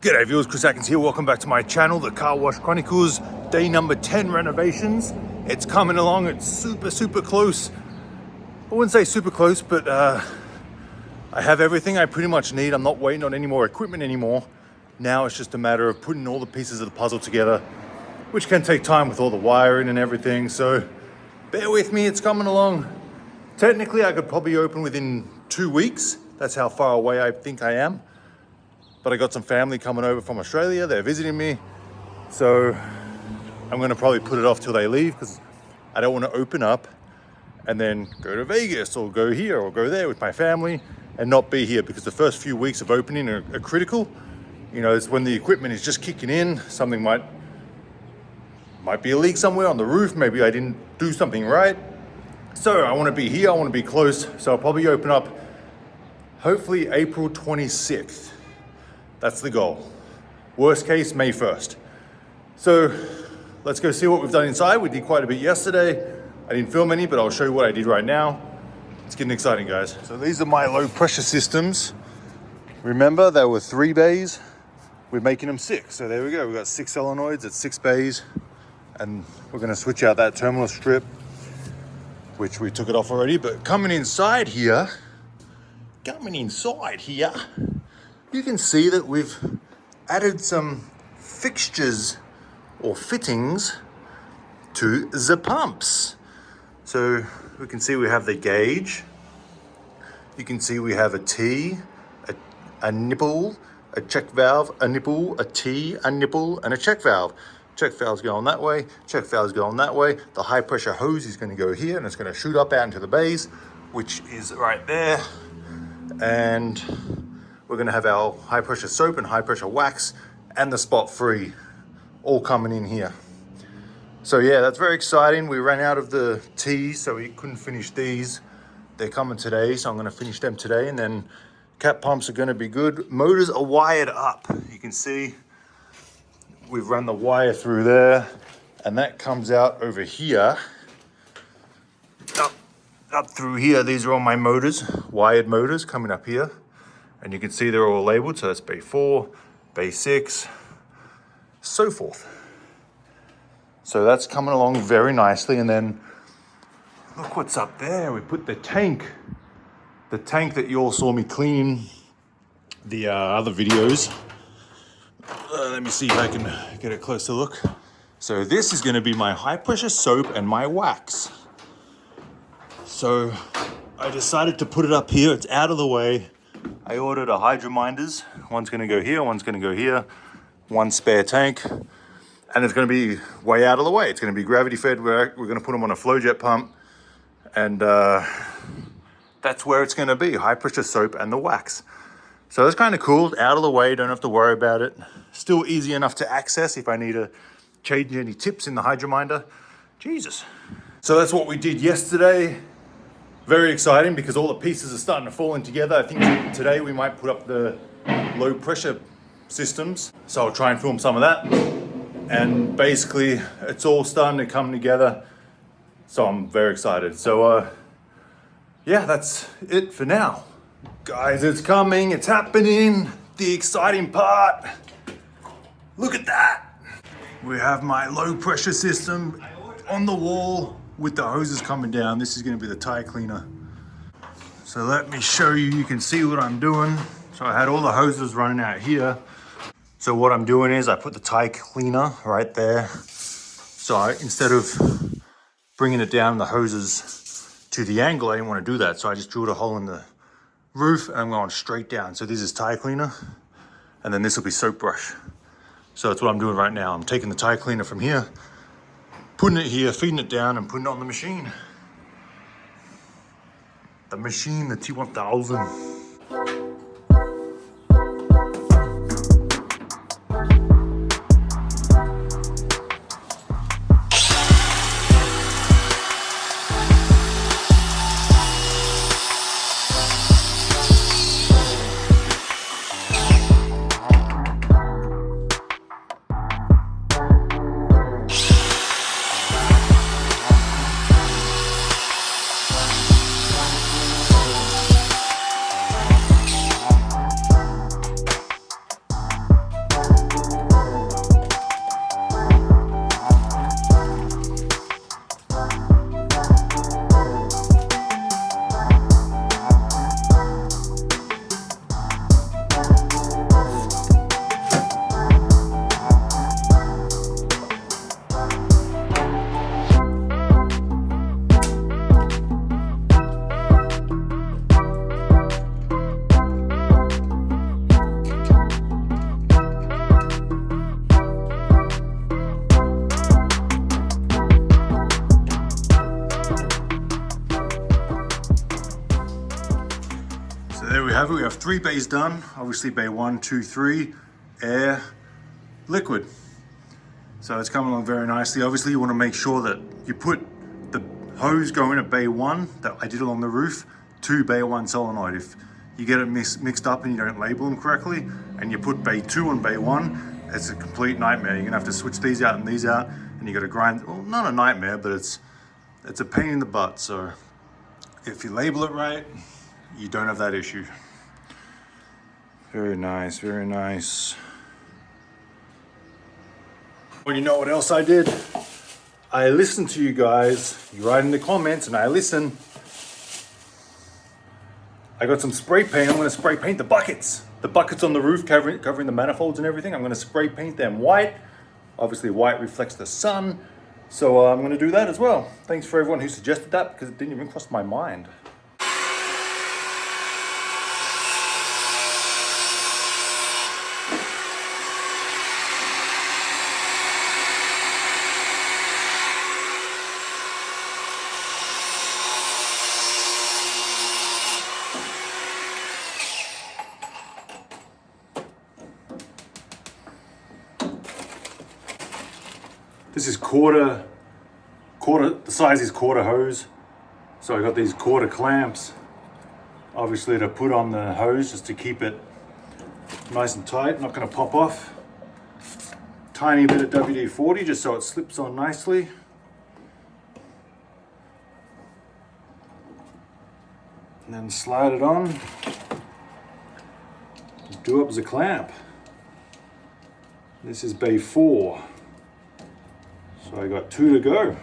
G'day viewers, Chris Atkins here. Welcome back to my channel, The Car Wash Chronicles, day number 10 renovations. It's coming along, it's super close. I wouldn't say super close, but I have everything I pretty much need. I'm not waiting on any more equipment anymore. Now it's just a matter of putting all the pieces of the puzzle together, which can take time with all the wiring and everything. So bear with me, it's coming along. Technically, I could probably open within 2 weeks. That's how far away I think I am. But I got some family coming over from Australia. They're visiting me. So I'm gonna probably put it off till they leave because I don't want to open up and then go to Vegas or go here or go there with my family and not be here, because the first few weeks of opening are critical. You know, it's when the equipment is just kicking in. Something might be a leak somewhere on the roof. Maybe I didn't do something right. So I want to be here, I want to be close. So I'll probably open up hopefully April 26th. That's the goal. Worst case, May 1st. So let's go see what we've done inside. We did quite a bit yesterday. I didn't film any, but I'll show you what I did right now. It's getting exciting, guys. So these are my low pressure systems. Remember, there were 3 bays. We're making them 6. So there we go. We've got 6 solenoids at 6 bays. And we're gonna switch out that terminal strip, which we took it off already. But coming inside here, you can see that we've added some fixtures or fittings to the pumps. So we can see we have the gauge. You can see we have a T, a nipple, a check valve, a nipple, a T, a nipple, and a check valve. Check valve's going that way, check valve's going that way. The high pressure hose is gonna go here and it's gonna shoot up out into the bays, which is right there. And we're gonna have our high pressure soap and high pressure wax and the spot free all coming in here. So yeah, that's very exciting. We ran out of the T's, so we couldn't finish these. They're coming today, so I'm gonna finish them today, and then cap pumps are gonna be good. Motors are wired up. You can see we've run the wire through there, and that comes out over here. Up through here, these are all my motors, wired motors coming up here. And you can see they're all labeled, so that's bay 4, bay 6, so forth. So that's coming along very nicely. And then look what's up there. We put the tank that you all saw me clean the other videos. Let me see if I can get a closer look. So this is gonna be my high pressure soap and my wax. So I decided to put it up here. It's out of the way. I ordered a hydrominders. One's gonna go here, one's gonna go here. One spare tank. And it's gonna be way out of the way. It's gonna be gravity fed. We're gonna put them on a flow jet pump. And that's where it's gonna be, high pressure soap and the wax. So it's kind of cool, out of the way, don't have to worry about it. Still easy enough to access if I need to change any tips in the hydrominder. Jesus. So that's what we did yesterday. Very exciting because all the pieces are starting to fall in together. I think today we might put up the low pressure systems. So I'll try and film some of that. And basically it's all starting to come together. So I'm very excited. So yeah, that's it for now. Guys, it's coming, it's happening. The exciting part. Look at that. We have my low pressure system on the wall with the hoses coming down. This is gonna be the tire cleaner. So let me show you, you can see what I'm doing. So I had all the hoses running out here. So what I'm doing is I put the tire cleaner right there. So instead of bringing it down the hoses to the angle, I didn't wanna do that. So I just drilled a hole in the roof and I'm going straight down. So this is tire cleaner, and then this will be soap brush. So that's what I'm doing right now. I'm taking the tire cleaner from here, putting it here, feeding it down, and putting it on the machine. The machine, the T1000. we have 3 bays done. Obviously bay 1, 2, 3, air, liquid. So it's coming along very nicely. Obviously you want to make sure that you put the hose going at bay 1 that I did along the roof to bay 1 solenoid. If you get it mixed up and you don't label them correctly and you put bay 2 on bay 1, it's a complete nightmare. You're gonna have to switch these out and these out, and you gotta grind, well, not a nightmare, but it's a pain in the butt. So if you label it right, you don't have that issue. Very nice, very nice. Well, you know what else I did? I listened to you guys. You write in the comments and I listen. I got some spray paint. I'm gonna spray paint the buckets. The buckets on the roof covering the manifolds and everything. I'm gonna spray paint them white. Obviously white reflects the sun. So I'm gonna do that as well. Thanks for everyone who suggested that because it didn't even cross my mind. This is quarter, the size is quarter hose. So I got these quarter clamps, obviously to put on the hose just to keep it nice and tight, not gonna pop off. Tiny bit of WD-40 just so it slips on nicely. And then slide it on, do up as a clamp. This is bay 4. So I got 2 to go.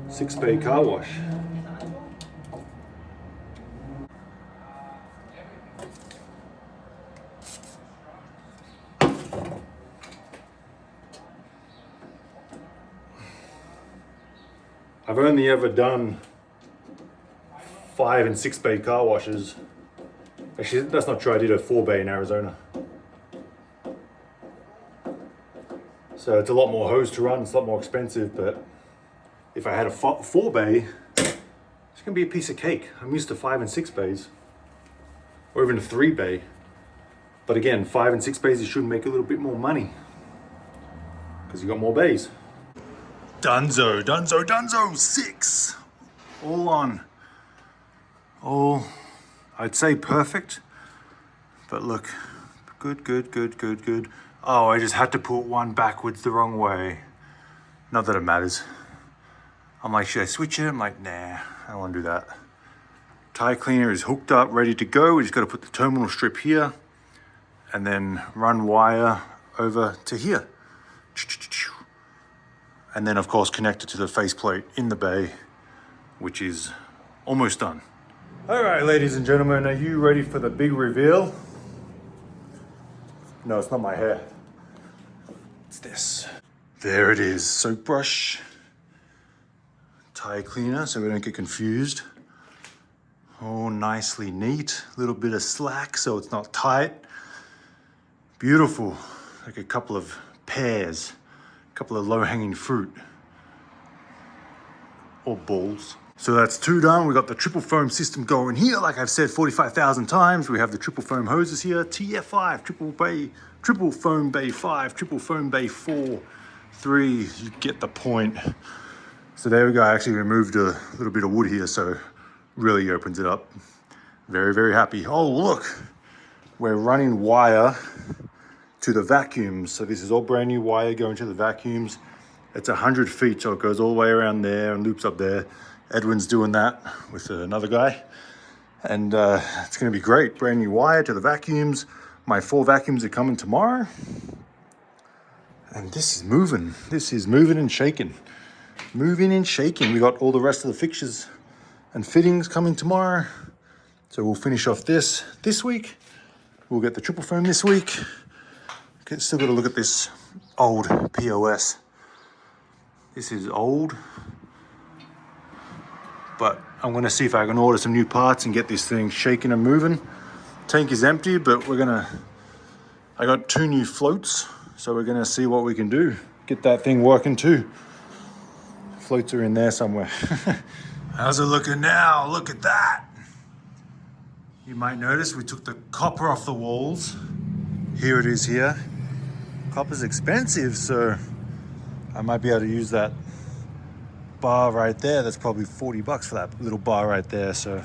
6 bay car wash. I've only ever done 5 and 6 bay car washes. Actually, that's not true. I did a 4 bay in Arizona. So it's a lot more hose to run, it's a lot more expensive, but if I had a 4 bay, it's gonna be a piece of cake. I'm used to 5 and 6 bays, or even a 3 bay. But again, 5 and 6 bays, you should make a little bit more money because you got more bays. Dunzo, dunzo, dunzo, 6. All on. All, I'd say perfect, but look, good, good, good, good, good. Oh, I just had to put one backwards the wrong way. Not that it matters. I'm like, should I switch it? I'm like, nah, I don't want to do that. Tire cleaner is hooked up, ready to go. We just got to put the terminal strip here and then run wire over to here. And then of course connect it to the faceplate in the bay, which is almost done. All right, ladies and gentlemen, are you ready for the big reveal? No, it's not my hair. It's this. There it is. Soap brush, tire cleaner, so we don't get confused. Oh, nicely neat. A little bit of slack so it's not tight. Beautiful. Like a couple of pears, a couple of low-hanging fruit. Or balls. So that's 2 done. We got the triple foam system going here. Like I've said 45,000 times, we have the triple foam hoses here. TF5, triple foam bay 5, triple foam bay 4, 3, you get the point. So there we go. I actually removed a little bit of wood here, so really opens it up. Very, very happy. Oh, look, we're running wire to the vacuums. So this is all brand new wire going to the vacuums. It's 100 feet, so it goes all the way around there and loops up there. Edwin's doing that with another guy. And it's gonna be great. Brand new wire to the vacuums. My 4 vacuums are coming tomorrow. And this is moving. This is moving and shaking. Moving and shaking. We got all the rest of the fixtures and fittings coming tomorrow. So we'll finish off this week. We'll get the triple foam this week. Okay, still gotta look at this old POS. This is old. But I'm gonna see if I can order some new parts and get this thing shaking and moving. Tank is empty, but I got 2 new floats, so we're gonna see what we can do. Get that thing working too. Floats are in there somewhere. How's it looking now? Look at that. You might notice we took the copper off the walls. Here it is here. Copper's expensive, so I might be able to use that bar right there. That's probably 40 bucks for that little bar right there. So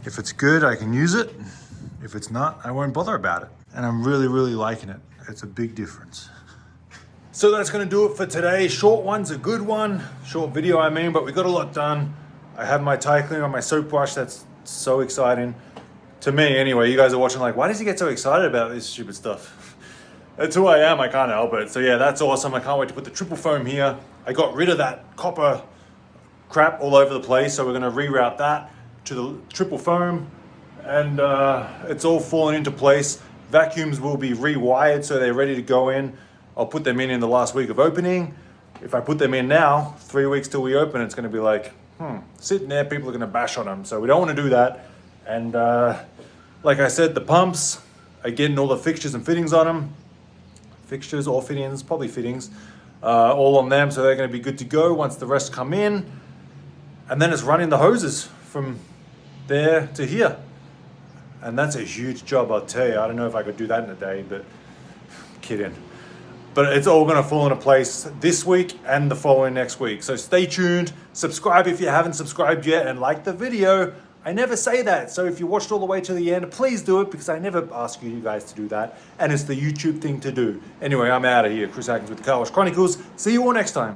if it's good, I can use it. If it's not, I won't bother about it. And I'm really, really liking it. It's a big difference. So that's gonna do it for today. Short one's a good one. Short video, I mean, but we got a lot done. I have my tie cleaner on my soap brush. That's so exciting. To me, anyway. You guys are watching like, why does he get so excited about this stupid stuff? That's who I am, I can't help it. So yeah, that's awesome. I can't wait to put the triple foam here. I got rid of that copper crap all over the place, so we're gonna reroute that to the triple foam, and it's all falling into place. Vacuums will be rewired so they're ready to go in. I'll put them in the last week of opening. If I put them in now, 3 weeks till we open, it's gonna be like, sitting there, people are gonna bash on them. So we don't wanna do that. And like I said, the pumps are getting all the fixtures and fittings on them. Fixtures or fittings, probably fittings, all on them. So they're gonna be good to go once the rest come in. And then it's running the hoses from there to here. And that's a huge job, I'll tell you. I don't know if I could do that in a day, but kidding. But it's all gonna fall into place this week and the following next week. So stay tuned, subscribe if you haven't subscribed yet, and like the video. I never say that, so if you watched all the way to the end, please do it, because I never ask you guys to do that, and it's the YouTube thing to do. Anyway, I'm out of here. Chris Atkins with the Car Wash Chronicles. See you all next time.